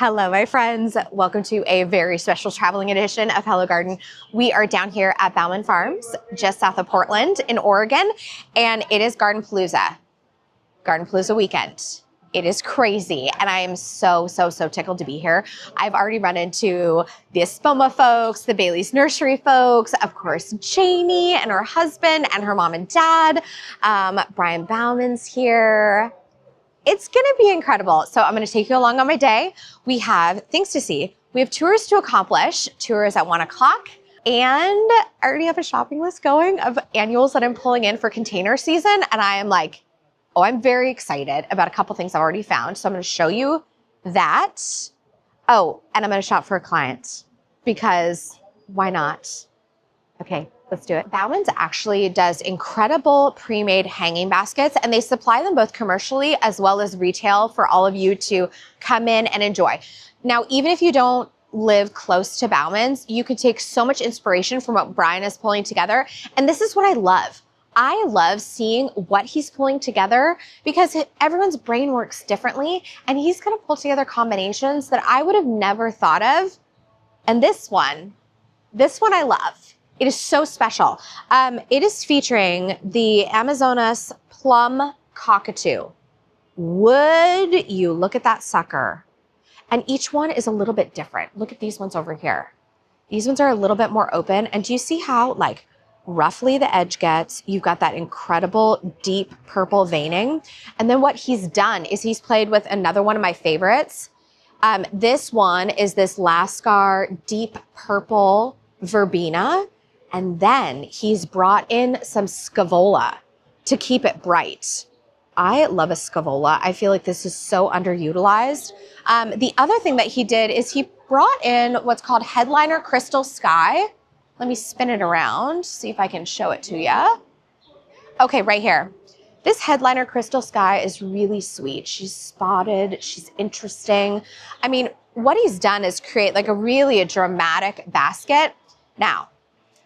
Hello, my friends. Welcome to a very special traveling edition of Hello Garden. We are down here at Bauman Farms, just south of Portland in Oregon, and it is Gardenpalooza weekend. It is crazy, and I am so tickled to be here. I've already run into the Espoma folks, the Bailey's Nursery folks, of course, Janie and her husband and her mom and dad. Brian Bauman's here. It's gonna be incredible. So I'm gonna take you along on my day. We have things to see. We have tours to accomplish, tours at 1 o'clock, and I already have a shopping list going of annuals that I'm pulling in for container season. And I am like, oh, I'm very excited about a couple things I've already found. So I'm gonna show you that. Oh, and I'm gonna shop for a client because why not? Okay, let's do it. Bauman's actually does incredible pre-made hanging baskets, and they supply them both commercially as well as retail for all of you to come in and enjoy. Now, even if you don't live close to Bauman's, you can take so much inspiration from what Brian is pulling together. And this is what I love. I love seeing what he's pulling together because everyone's brain works differently, and he's gonna pull together combinations that I would have never thought of. And this one I love. It is so special. It is featuring the Amazonas plum cockatoo. Would you look at that sucker? And each one is a little bit different. Look at these ones over here. These ones are a little bit more open. And do you see how like roughly the edge gets? You've got that incredible deep purple veining. And then what he's done is he's played with another one of my favorites. This one is this Lascar deep purple verbena. And then he's brought in some scavola to keep it bright. I love a scavola. I feel like this is so underutilized. The other thing that he did is he brought in what's called Headliner Crystal Sky. Let me spin it around, see if I can show it to you. Okay, right here. This Headliner Crystal Sky is really sweet. She's spotted, she's interesting. I mean, what he's done is create like a dramatic basket. Now,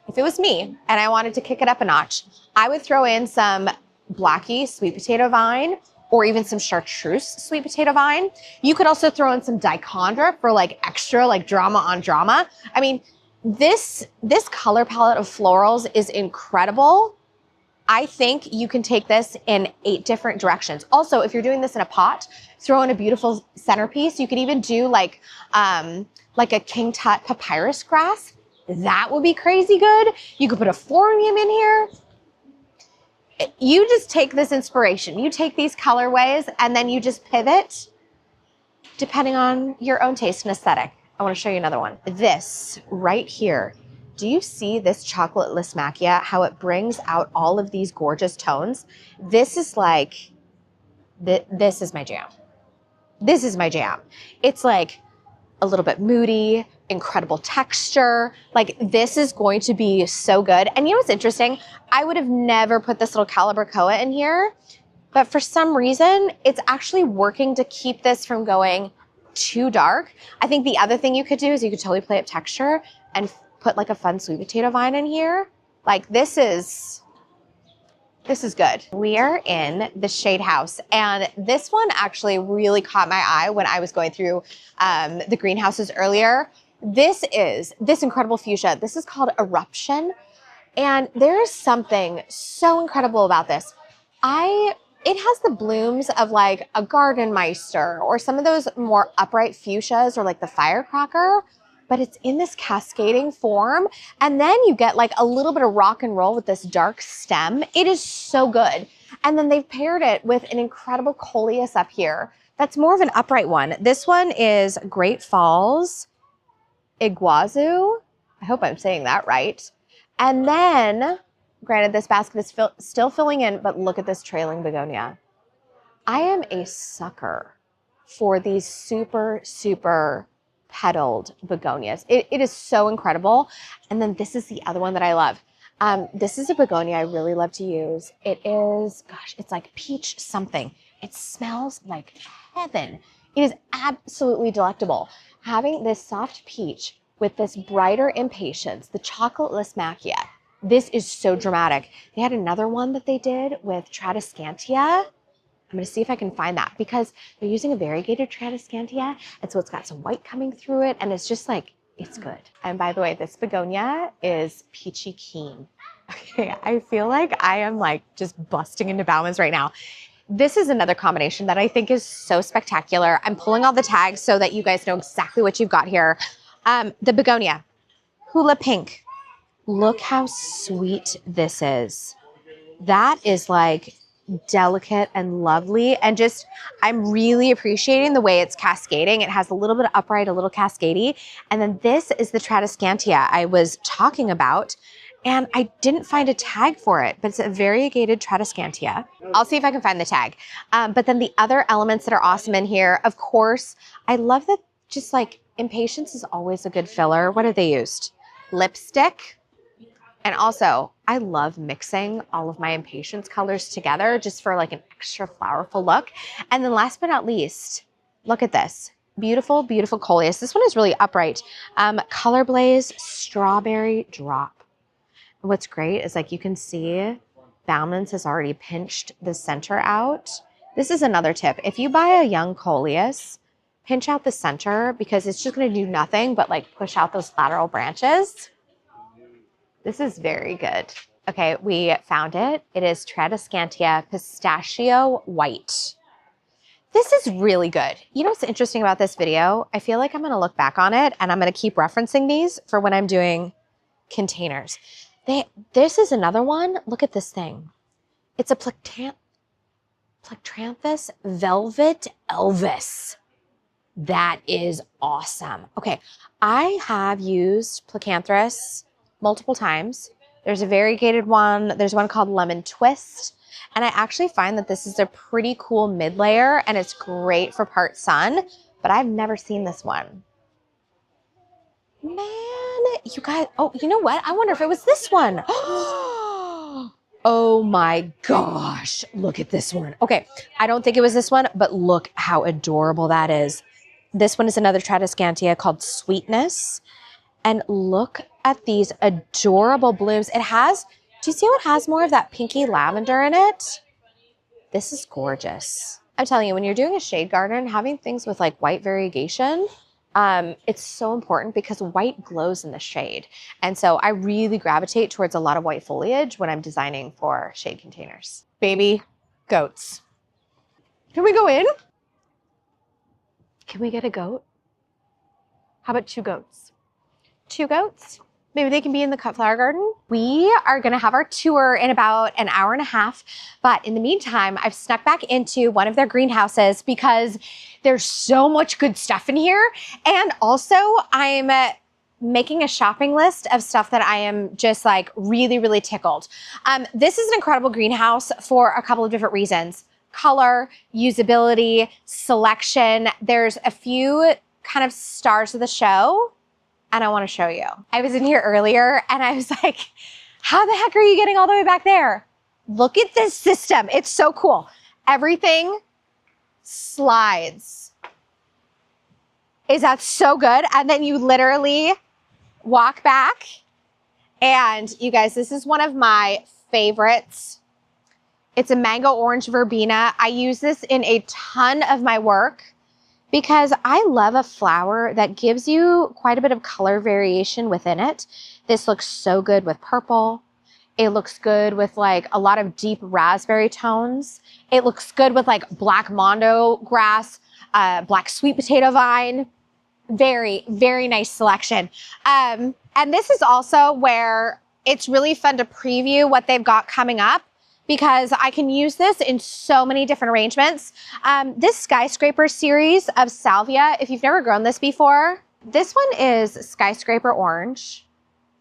if it was me and I wanted to kick it up a notch, I would throw in some Blackie sweet potato vine or even some chartreuse sweet potato vine. You could also throw in some dichondra for like extra like drama on drama. I mean, this color palette of florals is incredible. I think you can take this in 8 different directions. Also, if you're doing this in a pot, throw in a beautiful centerpiece. You could even do like a King Tut papyrus grass. That would be crazy good. You could put a phormium in here. You just take this inspiration. You take these colorways and then you just pivot depending on your own taste and aesthetic. I want to show you another one. This right here. Do you see this chocolate Lismachia, how it brings out all of these gorgeous tones? This is like, this is my jam. This is my jam. It's like a little bit moody, incredible texture. Like this is going to be so good. And you know what's interesting? I would have never put this little Calibrachoa in here, but for some reason, it's actually working to keep this from going too dark. I think the other thing you could do is you could totally play up texture and put like a fun sweet potato vine in here. Like this is good. We are in the Shade House, and this one actually really caught my eye when I was going through the greenhouses earlier. This incredible fuchsia. This is called Eruption, and there is something so incredible about this. It has the blooms of like a Gardenmeister or some of those more upright fuchsias or like the Firecracker, but it's in this cascading form. And then you get like a little bit of rock and roll with this dark stem. It is so good. And then they've paired it with an incredible coleus up here. That's more of an upright one. This one is Great Falls Iguazu. I hope I'm saying that right. And then, granted, this basket is still filling in, but look at this trailing begonia. I am a sucker for these super petaled begonias. It is so incredible. And then this is the other one that I love. This is a begonia I really love to use. It is, gosh, it's like peach something. It smells like heaven. It is absolutely delectable. Having this soft peach with this brighter impatiens, the chocolate Lismachia. This is so dramatic. They had another one that they did with Tradescantia. I'm gonna see if I can find that because they're using a variegated Tradescantia, and so it's got some white coming through it, and it's just like, it's good. And by the way, this begonia is peachy keen. Okay, I feel like I am like just busting into Bauman's right now. This is another combination that I think is so spectacular. I'm pulling all the tags so that you guys know exactly what you've got here. The begonia, hula pink. Look how sweet this is. That is like delicate and lovely, and just I'm really appreciating the way it's cascading. It has a little bit of upright, a little cascadey, and then this is the Tradescantia I was talking about, and I didn't find a tag for it, but it's a variegated Tradescantia. I'll see if I can find the tag. But then the other elements that are awesome in here, of course, I love that just like Impatience is always a good filler. What have they used? Lipstick. And also, I love mixing all of my Impatience colors together just for like an extra flowerful look. And then last but not least, look at this. Beautiful, beautiful coleus. This one is really upright. Color Blaze Strawberry Drop. And what's great is like you can see Bauman's has already pinched the center out. This is another tip. If you buy a young coleus, pinch out the center because it's just going to do nothing but like push out those lateral branches. This is very good. Okay, we found it. It is Tradescantia Pistachio White. This is really good. You know what's interesting about this video? I feel like I'm gonna look back on it and I'm gonna keep referencing these for when I'm doing containers. This is another one. Look at this thing. It's a Plectranthus Velvet Elvis. That is awesome. Okay, I have used Plectranthus multiple times. There's a variegated one. There's one called Lemon Twist. And I actually find that this is a pretty cool mid layer and it's great for part sun, but I've never seen this one. Man, you guys, oh, you know what? I wonder if it was this one. Oh my gosh, look at this one. Okay, I don't think it was this one, but look how adorable that is. This one is another Tradescantia called Sweetness. And look at these adorable blooms. It has, do you see how it has more of that pinky lavender in it? This is gorgeous. I'm telling you, when you're doing a shade garden, having things with like white variegation, it's so important because white glows in the shade. And so I really gravitate towards a lot of white foliage when I'm designing for shade containers. Baby goats. Can we go in? Can we get a goat? How about 2 goats? 2 goats? Maybe they can be in the cut flower garden. We are gonna have our tour in about an hour and a half, but in the meantime, I've snuck back into one of their greenhouses because there's so much good stuff in here. And also I'm making a shopping list of stuff that I am just like really, really tickled. This is an incredible greenhouse for a couple of different reasons. Color, usability, selection. There's a few kind of stars of the show and I want to show you. I was in here earlier and I was like, how the heck are you getting all the way back there? Look at this system. It's so cool. Everything slides. Is that so good? And then you literally walk back and you guys, this is one of my favorites. It's a mango orange verbena. I use this in a ton of my work because I love a flower that gives you quite a bit of color variation within it. This looks so good with purple. It looks good with like a lot of deep raspberry tones. It looks good with like black mondo grass, black sweet potato vine. Very, very nice selection. And this is also where it's really fun to preview what they've got coming up, because I can use this in so many different arrangements. This skyscraper series of salvia, if you've never grown this before, this one is skyscraper orange.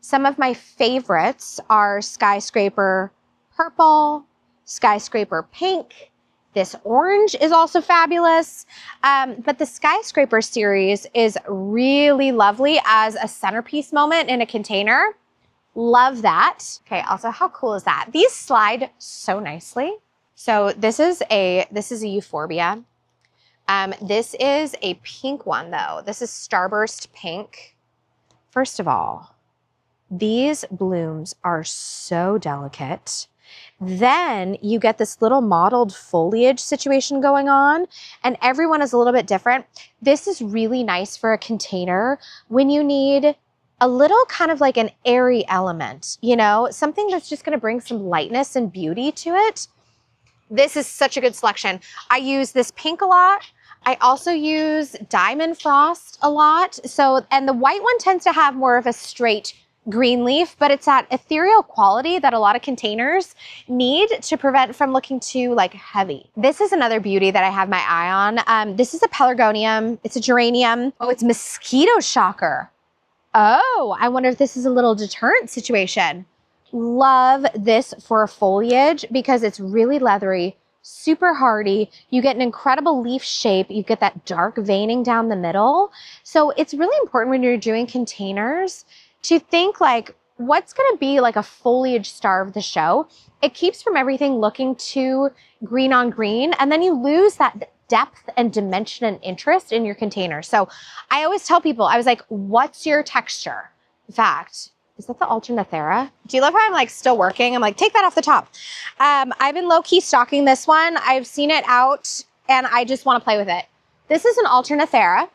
Some of my favorites are skyscraper purple, skyscraper pink. This orange is also fabulous. But the skyscraper series is really lovely as a centerpiece moment in a container. Love that. Okay, also how cool is that? These slide so nicely. So this is a euphorbia. This is a pink one though. This is starburst pink. First of all, these blooms are so delicate. Then you get this little mottled foliage situation going on, and everyone is a little bit different. This is really nice for a container when you need a little kind of like an airy element, you know, something that's just going to bring some lightness and beauty to it. This is such a good selection. I use this pink a lot. I also use Diamond Frost a lot. So, and the white one tends to have more of a straight green leaf, but it's that ethereal quality that a lot of containers need to prevent from looking too like heavy. This is another beauty that I have my eye on. This is a pelargonium. It's a geranium. Oh, it's mosquito shocker. Oh, I wonder if this is a little deterrent situation. Love this for a foliage because it's really leathery, super hardy. You get an incredible leaf shape. You get that dark veining down the middle. So it's really important when you're doing containers to think like, what's going to be like a foliage star of the show? It keeps from everything looking too green on green, and then you lose that depth and dimension and interest in your container. So I always tell people, I was like, what's your texture? In fact, is that the Alternathera? Do you love how I'm like still working? I'm like, take that off the top. I've been low-key stocking this one. I've seen it out and I just want to play with it. This is an Alternathera.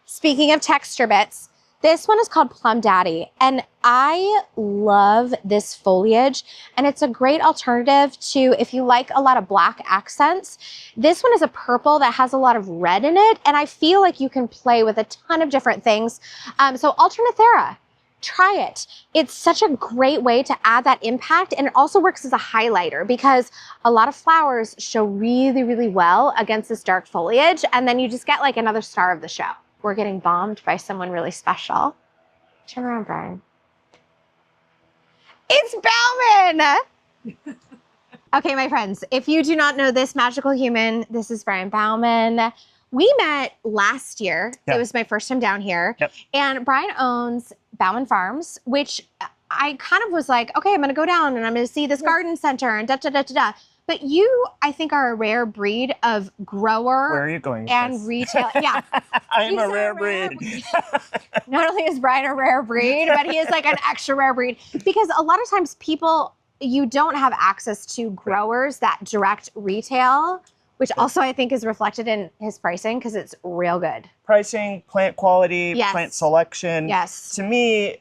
Speaking of texture bits, this one is called Plum Daddy, and I love this foliage, and it's a great alternative to if you like a lot of black accents. This one is a purple that has a lot of red in it, and I feel like you can play with a ton of different things. So Alternathera, try it. It's such a great way to add that impact, and it also works as a highlighter because a lot of flowers show really, really well against this dark foliage, and then you just get like another star of the show. We're getting bombed by someone really special. Turn around, Brian. It's Bauman! Okay, my friends, if you do not know this magical human, this is Brian Bauman. We met last year. Yep. It was my first time down here. Yep. And Brian owns Bauman Farms, which I kind of was like, okay, I'm going to go down and I'm going to see this garden center and da-da-da-da-da. But you, I think, are a rare breed of grower. Where are you going? And retail. Yeah. I am a rare breed. Not only is Brian a rare breed, but he is like an extra rare breed. Because a lot of times people, you don't have access to growers that direct retail, which also I think is reflected in his pricing because it's real good. Pricing, plant quality, yes. Plant selection. Yes. To me,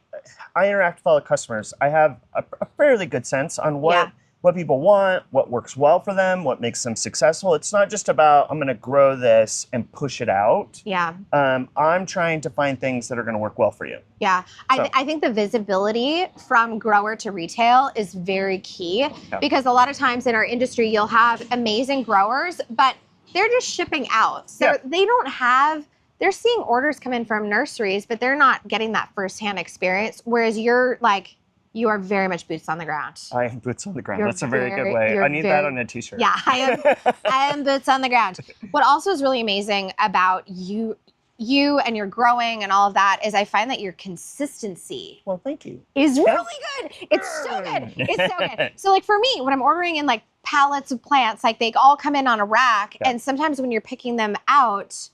I interact with all the customers. I have a fairly good sense on what people want, what works well for them, what makes them successful. It's not just about, I'm going to grow this and push it out. Yeah. I'm trying to find things that are going to work well for you. Yeah. I think the visibility from grower to retail is very key because a lot of times in our industry, you'll have amazing growers, but they're just shipping out. So they don't have, they're seeing orders come in from nurseries, but they're not getting that firsthand experience. Whereas you're like, you are very much boots on the ground. I am boots on the ground. That's a very good way. I need that on a t-shirt. Yeah, I am boots on the ground. What also is really amazing about you and your growing and all of that is I find that your consistency thank you. Is really good. It's so good. It's so good. So like for me, when I'm ordering in like pallets of plants, like they all come in on a rack. And sometimes when you're picking them out,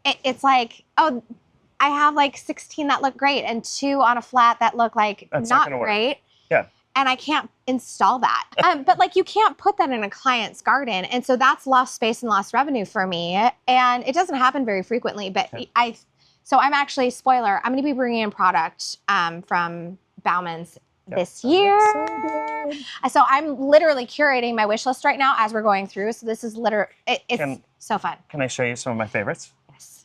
it's like, oh, I have like 16 that look great and 2 on a flat that look like not great. Yeah. And I can't install that. But like you can't put that in a client's garden. And so that's lost space and lost revenue for me. And it doesn't happen very frequently, but so I'm actually, spoiler, I'm going to be bringing in product from Bauman's this year. So I'm literally curating my wish list right now as we're going through. So this is literally, it's so fun. Can I show you some of my favorites?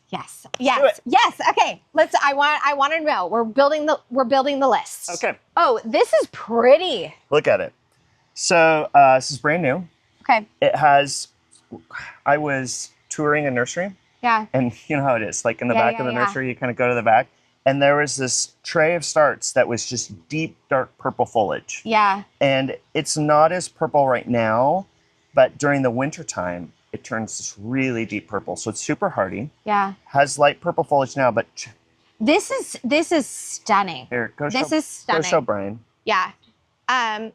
Yes. Okay. I want to know. We're building the list. Okay. Oh, this is pretty. Look at it. So this is brand new. Okay. It has. I was touring a nursery. Yeah. And you know how it is. Like in the back of the nursery, you kind of go to the back, and there was this tray of starts that was just deep, dark purple foliage. Yeah. And it's not as purple right now, but during the winter time, it turns this really deep purple. So it's super hardy. Yeah. Has light purple foliage now, but this is stunning. Here, this is stunning. Go show Brian. Yeah.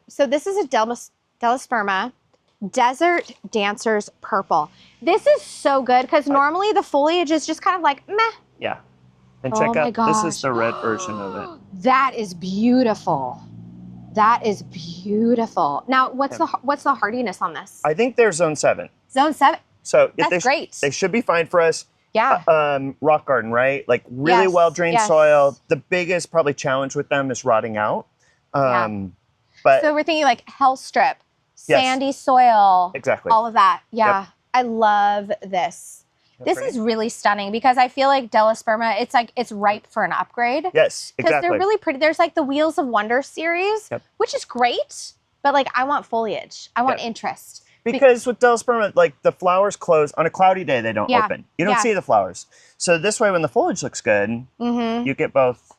So this is a Delosperma Desert Dancers Purple. This is so good because normally the foliage is just kind of like meh. Yeah. And check out, this is the red version of it. That is beautiful. That is beautiful. Now, what's the hardiness on this? I think they're zone 7. Zone 7. So That's great. They should be fine for us. Yeah. Rock garden, right? Like really well-drained soil. The biggest probably challenge with them is rotting out. But so we're thinking like hell strip, sandy soil. Exactly. All of that. Yeah. Yep. I love this. This is really stunning because I feel like Delosperma, it's like it's ripe for an upgrade. Yes, exactly. Because they're really pretty. There's like the Wheels of Wonder series, which is great, but like I want foliage. I want interest. Because with Delosperma, like the flowers close on a cloudy day, they don't open. You don't see the flowers. So this way, when the foliage looks good, you get both.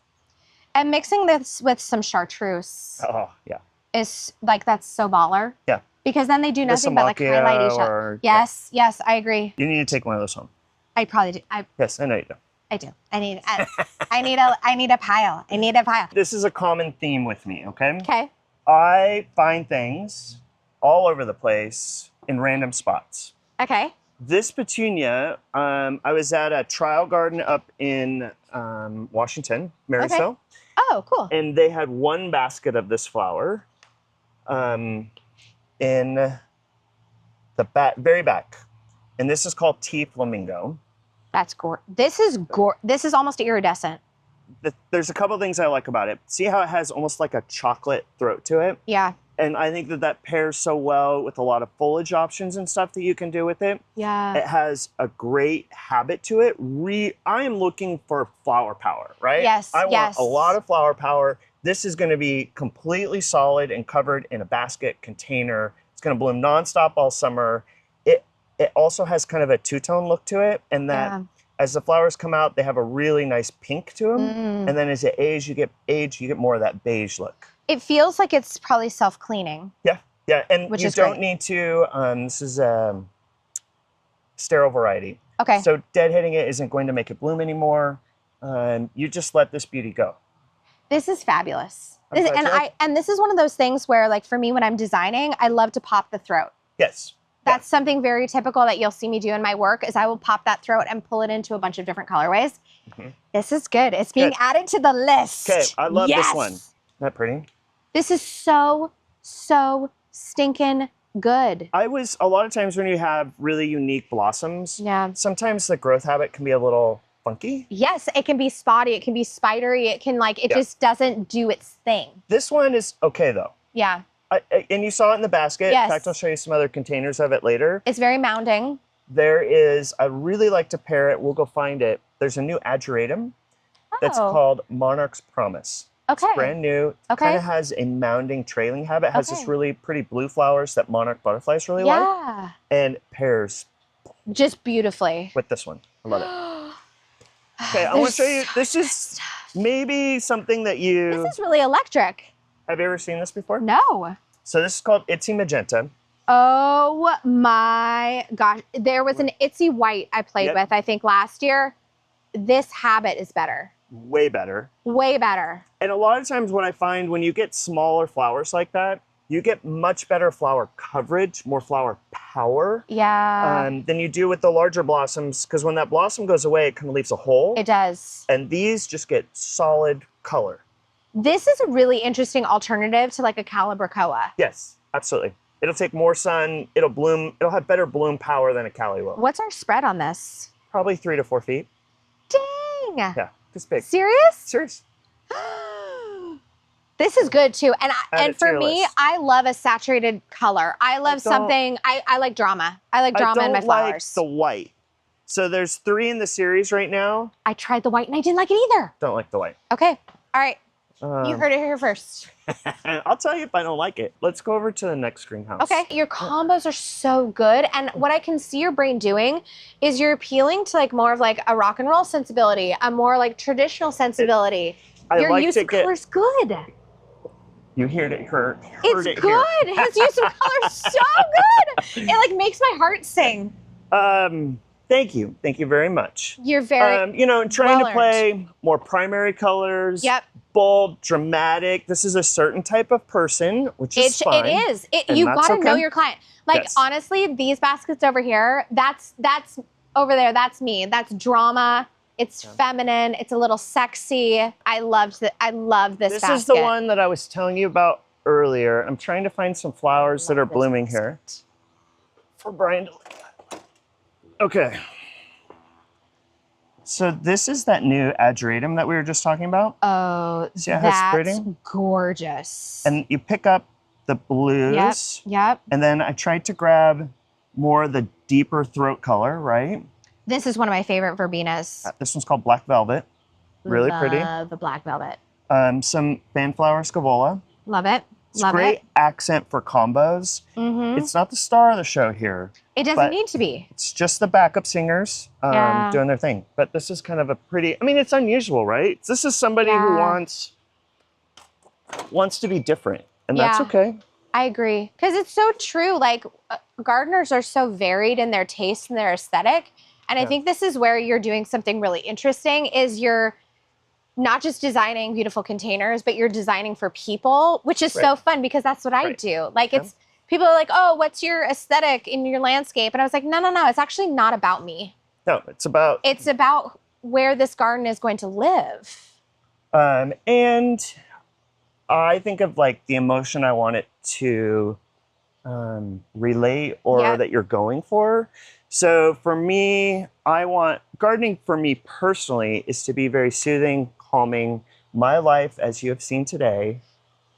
And mixing this with some chartreuse. Oh, yeah. Is like, that's so baller. Yeah. Because then they do nothing but like highlight each other. Yes, yes, I agree. You need to take one of those home. I probably do. Yes, I know you do. I do. I need a pile. I need a pile. This is a common theme with me, okay? Okay. I find things all over the place in random spots. Okay. This petunia, I was at a trial garden up in Washington, Marysville. Okay. Oh, cool. And they had one basket of this flower in the very back. And this is called Tea Flamingo. That's gorgeous. This is almost iridescent. There's a couple of things I like about it. See how it has almost like a chocolate throat to it? Yeah. And I think that pairs so well with a lot of foliage options and stuff that you can do with it. Yeah. It has a great habit to it. I am looking for flower power, right? Yes, I want a lot of flower power. This is going to be completely solid and covered in a basket container. It's going to bloom nonstop all summer. It also has kind of a two-tone look to it, and that as the flowers come out, they have a really nice pink to them. And then as it ages, you get more of that beige look. It feels like it's probably self-cleaning. Yeah, yeah, and which you don't need to. This is a sterile variety. Okay. So deadheading it isn't going to make it bloom anymore. You just let this beauty go. This is fabulous. And this is one of those things where, like, for me, when I'm designing, I love to pop the throat. Yes. That's something very typical that you'll see me do in my work is I will pop that throat and pull it into a bunch of different colorways. This is good. It's being added to the list. Okay, I love this one. Isn't that pretty? This is so stinking good. A lot of times when you have really unique blossoms, sometimes the growth habit can be a little funky. Yes, it can be spotty. It can be spidery. It can it just doesn't do its thing. This one is okay though. Yeah. And you saw it in the basket. Yes. In fact, I'll show you some other containers of it later. It's very mounding. I really like to pair it. We'll go find it. There's a new ageratum that's called Monarch's Promise. Okay. It's brand new. It kind of has a mounding trailing habit. It has this really pretty blue flowers that monarch butterflies really like. And pairs just beautifully with this one. I love it. Okay, I want to show you. This is maybe something that This is really electric. Have you ever seen this before? No. So this is called Itsy Magenta. Oh my gosh. There was an Itsy White I played with, I think, last year. This habit is better. Way better. Way better. And a lot of times what I find when you get smaller flowers like that, you get much better flower coverage, more flower power. Yeah. Than you do with the larger blossoms, because when that blossom goes away, it kind of leaves a hole. It does. And these just get solid color. This is a really interesting alternative to like a Calibrachoa. Yes, absolutely. It'll take more sun. It'll bloom. It'll have better bloom power than a Cali will. What's our spread on this? Probably 3 to 4 feet. Dang. Yeah, this big. Serious? Serious. This is good too. And for me, I love a saturated color. I love something. I like drama. I like drama in my flowers. I don't like the white. So there's 3 in the series right now. I tried the white and I didn't like it either. Don't like the white. Okay. All right. You heard it here first. I'll tell you if I don't like it. Let's go over to the next greenhouse. Okay. Your combos are so good. And what I can see your brain doing is you're appealing to like more of like a rock and roll sensibility, a more like traditional sensibility. Your use of color is good. You heard it. It's good. His use of color is so good. It like makes my heart sing. Thank you. Thank you very much. You're very trying to play more primary colors. Yep. Bold, dramatic. This is a certain type of person, which is fine. It is. You got to know your client. Like, honestly, these baskets over here, that's over there, that's me. That's drama. It's feminine. It's a little sexy. I love this basket. This is the one that I was telling you about earlier. I'm trying to find some flowers that are Love this blooming here basket. for Brian to look at. Okay. So this is that new ageratum that we were just talking about. Oh, See how it's that's spreading? gorgeous. And you pick up the blues. Yep. And then I tried to grab more of the deeper throat color, right? This is one of my favorite verbenas. This one's called Black Velvet. Really pretty. Love the black velvet. Some Fanflower Scavola. Love it. It's Love great it. accent for combos. It's not the star of the show here. It doesn't but need to be. It's just the backup singers Yeah. doing their thing. But this is kind of a pretty, I mean, it's unusual, right? This is somebody who wants to be different. And that's okay. I agree. Because it's so true. Like, gardeners are so varied in their taste and their aesthetic. And I think this is where you're doing something really interesting is you're not just designing beautiful containers, but you're designing for people, which is so fun because that's what I do. Like it's people are like, oh, what's your aesthetic in your landscape? And I was like, no. It's actually not about me. No, it's about where this garden is going to live. And I think of like the emotion I want it to relate or that you're going for. So for me, gardening for me personally is to be very soothing, calming. My life, as you have seen today,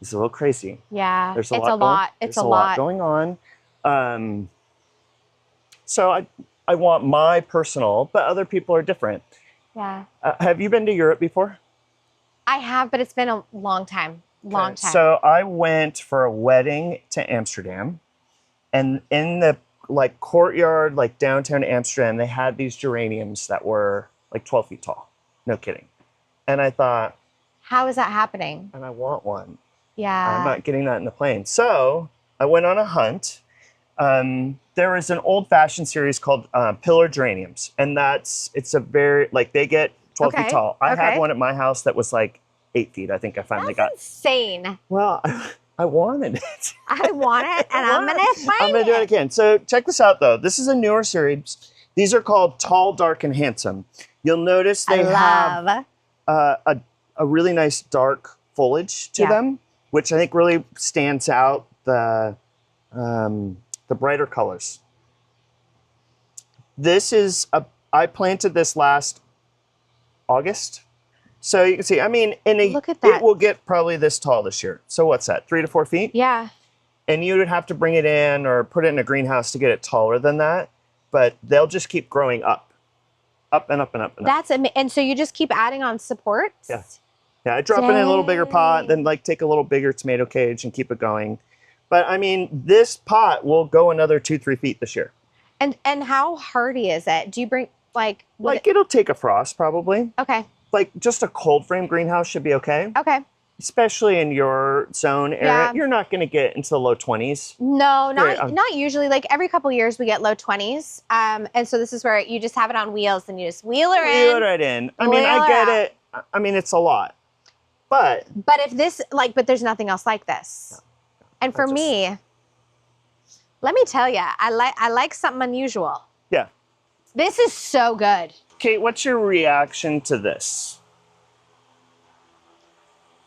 is a little crazy. Yeah, There's a lot. There's a lot going on. So I want my personal, but other people are different. Yeah. Have you been to Europe before? I have, but it's been a long time. Long time. So I went for a wedding to Amsterdam, and in the like courtyard, like downtown Amsterdam, they had these geraniums that were like 12 feet tall. No kidding. And I thought, how is that happening? And I want one. Yeah. I'm not getting that in the plane. So I went on a hunt. There is an old fashioned series called Pillar Geraniums. And it's a very, like they get 12 feet tall. I had one at my house that was like 8 feet. I think I finally got. That's insane. Well, I wanted it. I want it, and I'm going to find it. I'm going to do what I can. So check this out, though. This is a newer series. These are called Tall, Dark, and Handsome. You'll notice they have a really nice dark foliage to them, which I think really stands out the brighter colors. This is I planted this last August. So you can see, I mean, Look at that. It will get probably this tall this year. So what's that, 3 to 4 feet? Yeah. And you would have to bring it in or put it in a greenhouse to get it taller than that. But they'll just keep growing up and up and up and up. And so you just keep adding on supports? Yeah. Yeah, I drop it in a little bigger pot, then like take a little bigger tomato cage and keep it going. But I mean, this pot will go another 2-3 feet this year. And how hardy is it? Do you bring it'll take a frost probably. Okay. Like just a cold frame greenhouse should be okay. Okay. Especially in your zone area, Yeah. you're not going to get into the low 20s. No, not usually. Like every couple years we get low 20s. And so this is where you just have it on wheels and you just wheel her in. Wheel it right in. I mean, I get it. I mean, it's a lot. But but there's nothing else like this. And for me, let me tell you, I like something unusual. Yeah. This is so good. Kate, what's your reaction to this?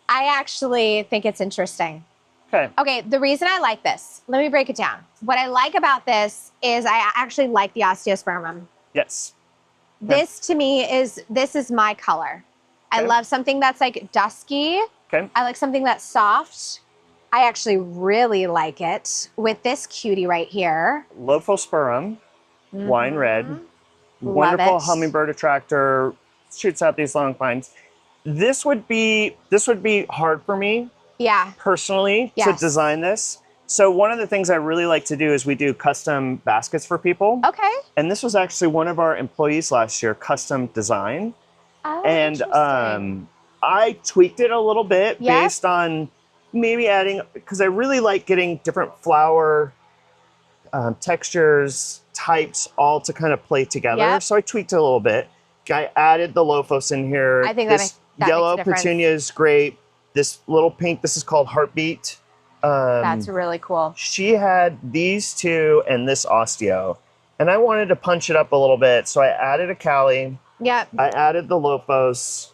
I actually think it's interesting. Okay. Okay, the reason I like this, let me break it down. What I like about this is I actually like the osteospermum. Yes. This to me is my color. I love something that's like dusky. Okay. I like something that's soft. I actually really like it with this cutie right here. Lophospermum, wine red, wonderful hummingbird attractor, shoots out these long vines. This would be hard for me, personally, to design this. So one of the things I really like to do is we do custom baskets for people. Okay. And this was actually one of our employees last year, custom design. Oh, and I tweaked it a little bit based on maybe adding, because I really like getting different flower textures, types, all to kind of play together. Yep. So I tweaked it a little bit. I added the lophos in here. I think this that yellow makes a difference. petunia is great. This little pink, this is called Heartbeat. That's really cool. She had these two and this osteo, and I wanted to punch it up a little bit. So I added a Cali. Yep. I added the lophos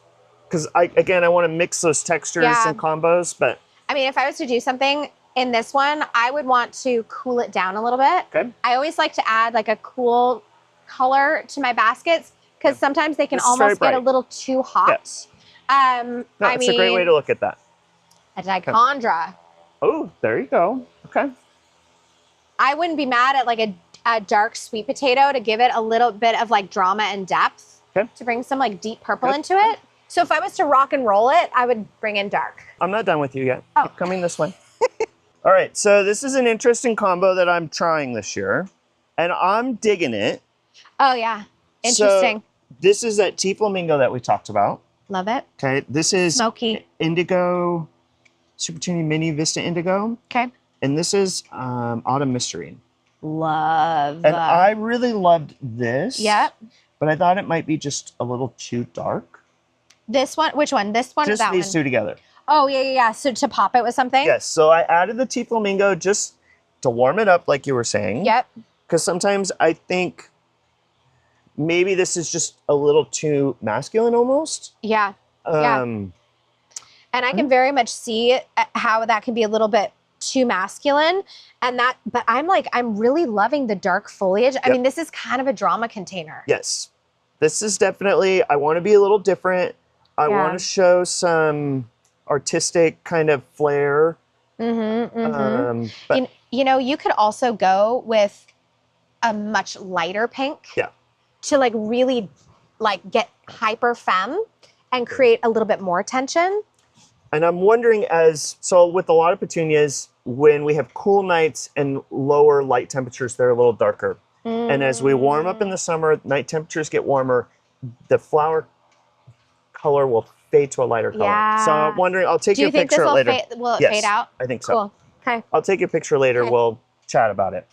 because I want to mix those textures and combos, but I mean, if I was to do something in this one, I would want to cool it down a little bit. Okay. I always like to add like a cool color to my baskets because sometimes they can almost get a little too hot. Yes. No, it's a great way to look at that. A dichondra. Oh, there you go. Okay. I wouldn't be mad at like a dark sweet potato to give it a little bit of like drama and depth. Okay. To bring some like deep purple into it. So if I was to rock and roll it, I would bring in dark. I'm not done with you yet. Oh. Keep coming this way. All right, so this is an interesting combo that I'm trying this year, and I'm digging it. Oh yeah, interesting. So this is that tea flamingo that we talked about. Love it. Okay, this is smoky indigo, Super Tuny Mini Vista Indigo. Okay. And this is Autumn Mystery. Love. And I really loved this. Yep. But I thought it might be just a little too dark. This one? Which one? This one or that one? Just these two together. Oh, yeah. So to pop it with something? Yes. So I added the tea flamingo just to warm it up, like you were saying. Yep. Because sometimes I think maybe this is just a little too masculine almost. Yeah. And I can very much see how that can be a little bit too masculine but I'm really loving the dark foliage. I mean, this is kind of a drama container. Yes. This is definitely, I want to be a little different. I want to show some artistic kind of flair. But you could also go with a much lighter pink. Yeah. To like really like get hyper femme and create a little bit more tension. And I'm wondering so with a lot of petunias, when we have cool nights and lower light temperatures, they're a little darker. And as we warm up in the summer, night temperatures get warmer, the flower color will fade to a lighter color. Yeah. So I'm wondering, I'll take your picture later. Will it fade out? I think so. Cool. Okay. I'll take your picture later. Okay. We'll chat about it.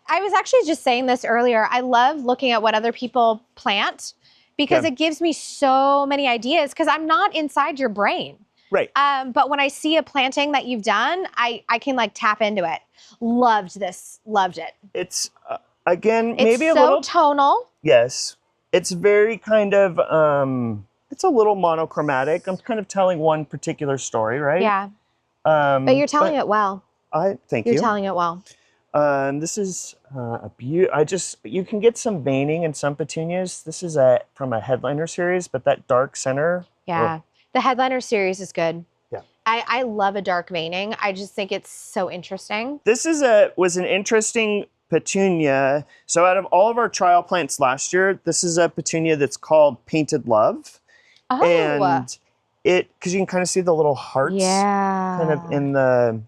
I was actually just saying this earlier. I love looking at what other people plant because it gives me so many ideas because I'm not inside your brain. Right. But when I see a planting that you've done, I can like tap into it. Loved this. Loved it. It's, again, It's maybe so a little. tonal. Yes. It's very kind of, it's a little monochromatic. I'm kind of telling one particular story, right? Yeah. But you're telling it well. Thank you. You're telling it well. This is a you can get some veining in some petunias. This is from a headliner series, but that dark center. Yeah. The headliner series is good. Yeah. I love a dark veining. I just think it's so interesting. This was an interesting petunia. So out of all of our trial plants last year, this is a petunia that's called Painted Love. Oh. And because you can kind of see the little hearts kind of in the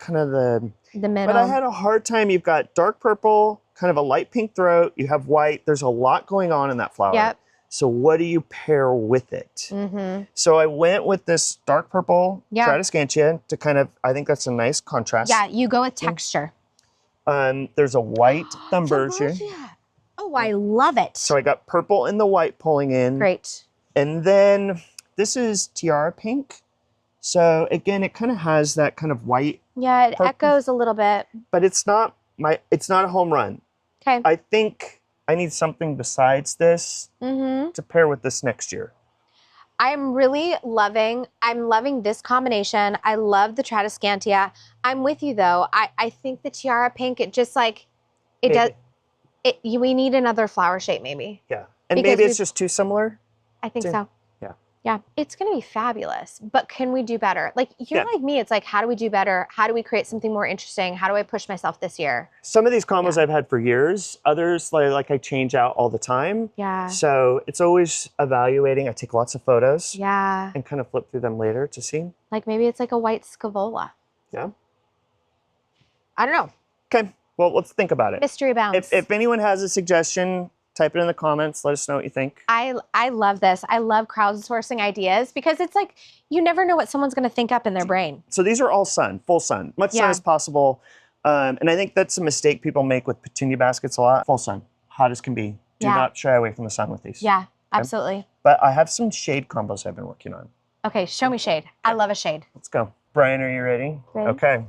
middle. But I had a hard time. You've got dark purple, kind of a light pink throat. You have white. There's a lot going on in that flower. Yep. So what do you pair with it? So I went with this dark purple Tradescantia to kind of, I think that's a nice contrast. Yeah, you go with texture. There's a white Thunbergia. Oh, I love it. So I got purple and the white pulling in. Great. And then this is Tiara Pink. So again, it kind of has that kind of white. Yeah, it echoes a little bit. But it's not a home run. Okay. I think I need something besides this to pair with this next year. I'm loving this combination. I love the Tradescantia. I'm with you though. I think the Tiara Pink, it just like, we need another flower shape maybe. Yeah. And maybe it's just too similar. I think so. Yeah. Yeah. It's going to be fabulous, but can we do better? Like you're like me. It's like, how do we do better? How do we create something more interesting? How do I push myself this year? Some of these combos I've had for years. Others like I change out all the time. Yeah. So it's always evaluating. I take lots of photos. Yeah. And kind of flip through them later to see. Like maybe it's like a white Scaevola. Yeah. I don't know. Okay. Well, let's think about it. Mystery abounds. If anyone has a suggestion, type it in the comments. Let us know what you think. I love this. I love crowdsourcing ideas because it's like you never know what someone's going to think up in their brain. So these are all full sun, much sun as possible. And I think that's a mistake people make with petunia baskets a lot. Full sun, hot as can be. Do not shy away from the sun with these. Yeah, absolutely. But I have some shade combos I've been working on. Okay, show me shade. I love a shade. Let's go. Brian, are you ready? Ready. Okay.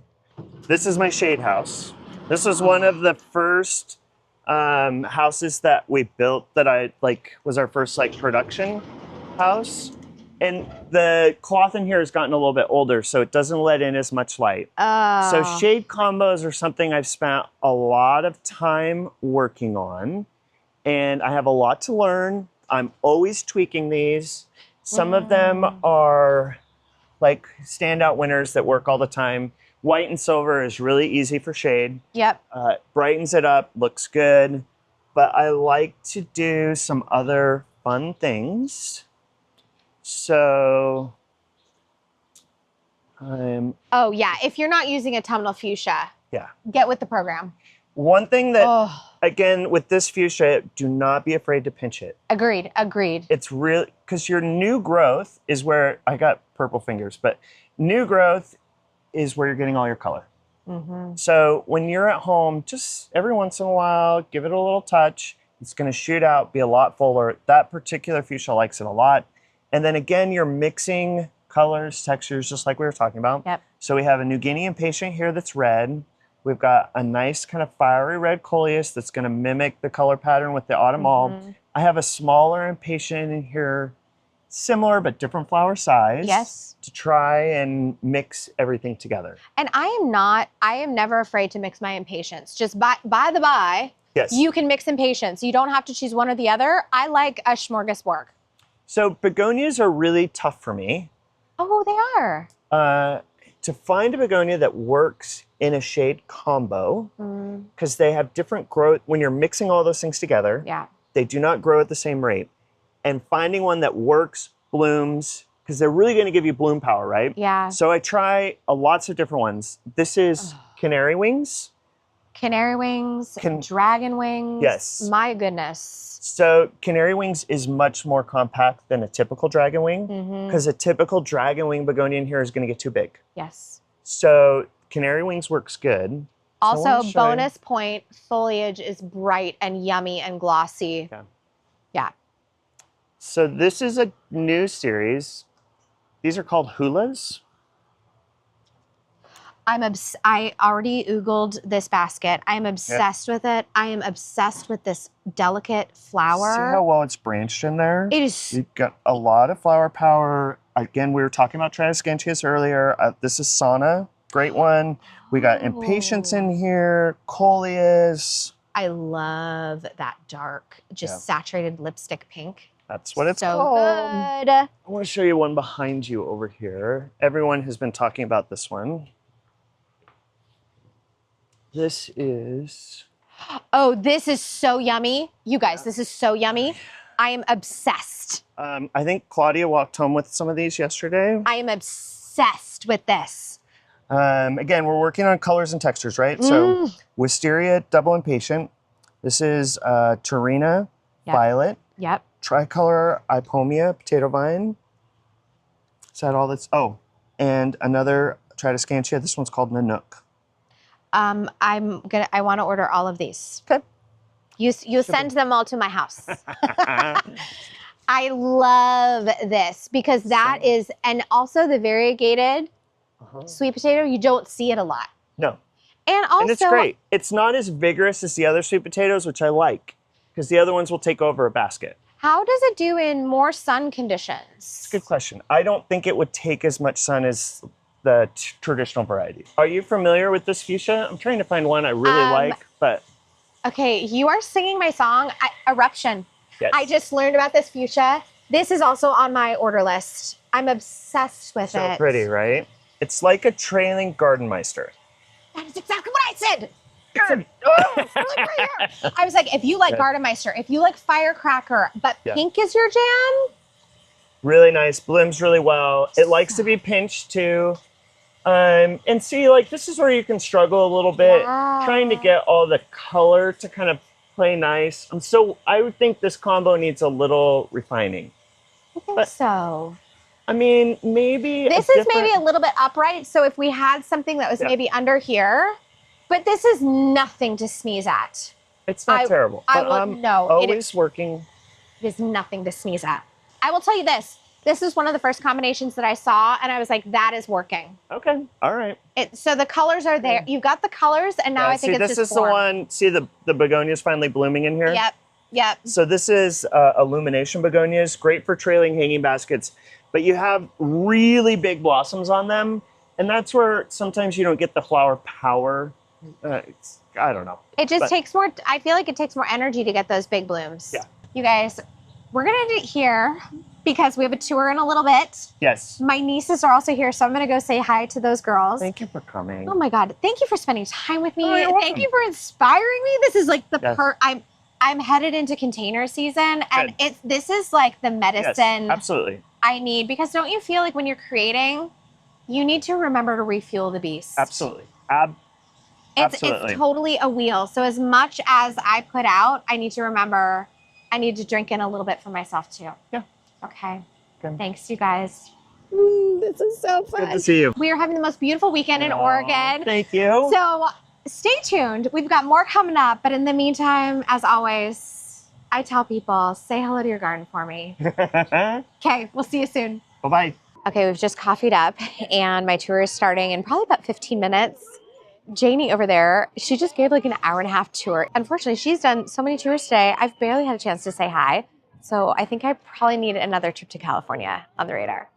This is my shade house. This is one of the first houses that we built that was our first production house. And the cloth in here has gotten a little bit older, so it doesn't let in as much light. So shade combos are something I've spent a lot of time working on, and I have a lot to learn. I'm always tweaking these. Some of them are like standout winners that work all the time. White and silver is really easy for shade. Yep. Brightens it up, looks good. But I like to do some other fun things. So oh yeah, if you're not using autumnal fuchsia, yeah, get with the program. One thing that, again, with this fuchsia, do not be afraid to pinch it. Agreed. It's really, because your new growth is where, I got purple fingers, but new growth is where you're getting all your color. So when you're at home, just every once in a while, give it a little touch. It's going to shoot out, be a lot fuller. That particular fuchsia likes it a lot. And then again, you're mixing colors, textures, just like we were talking about. Yep. So we have a New Guinea impatient here that's red. We've got a nice kind of fiery red coleus that's going to mimic the color pattern with the autumn bulb. I have a smaller impatient in here, similar but different flower size. Yes. To try and mix everything together. And I am never afraid to mix my impatiens. Just by the by, yes, you can mix impatiens. You don't have to choose one or the other. I like a smorgasbord. So begonias are really tough for me. Oh, they are. To find a begonia that works in a shade combo, because they have different growth. When you're mixing all those things together, they do not grow at the same rate. And finding one that works, blooms, because they're really going to give you bloom power, right? Yeah. So I try lots of different ones. This is canary wings. Canary wings, dragon wings. Yes. My goodness. So canary wings is much more compact than a typical dragon wing, because a typical dragon wing begonia in here is going to get too big. Yes. So canary wings works good. Also, bonus point, foliage is bright and yummy and glossy. Yeah. So this is a new series. These are called hulas. I already Googled this basket. I am obsessed with it. I am obsessed with this delicate flower. See how well it's branched in there? It is. You've got a lot of flower power. Again, we were talking about Tradescantius earlier. This is Sauna, great one. We got Impatience in here, Coleus. I love that dark, just saturated lipstick pink. That's what it's so called. Good. I want to show you one behind you over here. Everyone has been talking about this one. This is... Oh, this is so yummy. You guys, this is so yummy. I am obsessed. I think Claudia walked home with some of these yesterday. I am obsessed with this. Again, we're working on colors and textures, right? So Wisteria Double Impatient. This is Turina Violet. Yep. Tricolor Ipomia Potato Vine. Is that all that's... Oh, and another Tradescantia. This one's called Nanook. I want to order all of these. Okay. You send them all to my house. I love this because that is, and also the variegated sweet potato, you don't see it a lot. No. And also, and it's great. It's not as vigorous as the other sweet potatoes, which I like, because the other ones will take over a basket. How does it do in more sun conditions? It's a good question. I don't think it would take as much sun as the traditional variety. Are you familiar with this fuchsia? I'm trying to find one I really like, but... Okay, you are singing my song, Eruption. Yes. I just learned about this fuchsia. This is also on my order list. I'm obsessed with it. So pretty, right? It's like a trailing Gardenmeister. That is exactly what I said. I was like, if you like Gardenmeister, if you like Firecracker, but pink is your jam? Really nice, blooms really well. It likes to be pinched too. And see, like, this is where you can struggle a little bit, trying to get all the color to kind of play nice. And so I would think this combo needs a little refining. I think so. I mean, maybe this is maybe a little bit upright. So if we had something that was maybe under here, but this is nothing to sneeze at. It's not terrible. I will know. Always working. It is nothing to sneeze at. I will tell you this. This is one of the first combinations that I saw, and I was like, that is working. Okay. All right. So the colors are there. You've got the colors, and now I think it's just this is the one. See, the begonias finally blooming in here? Yep. Yep. So this is illumination begonias. Great for trailing hanging baskets. but you have really big blossoms on them. And that's where sometimes you don't get the flower power. I don't know. It just takes more, I feel like it takes more energy to get those big blooms. Yeah. You guys, we're going to do it here because we have a tour in a little bit. Yes. My nieces are also here, so I'm going to go say hi to those girls. Thank you for coming. Oh my God. Thank you for spending time with me. Oh, thank you for inspiring me. This is like the Yes. I'm headed into container season, and Good. this is like the medicine Yes, absolutely. I need, because don't you feel like when you're creating, you need to remember to refuel the beast? Absolutely. It's totally a wheel. So as much as I put out, I need to remember I need to drink in a little bit for myself too. Yeah. Okay. Good. Thanks, you guys. This is so fun. Good to see you. We are having the most beautiful weekend in Oregon. Thank you. So stay tuned. We've got more coming up. But in the meantime, as always, I tell people, say hello to your garden for me. Okay, we'll see you soon. Bye-bye. Okay, we've just coffeed up and my tour is starting in probably about 15 minutes. Janie over there, she just gave like an hour-and-a-half tour. Unfortunately, she's done so many tours today, I've barely had a chance to say hi. So I think I probably need another trip to California on the radar.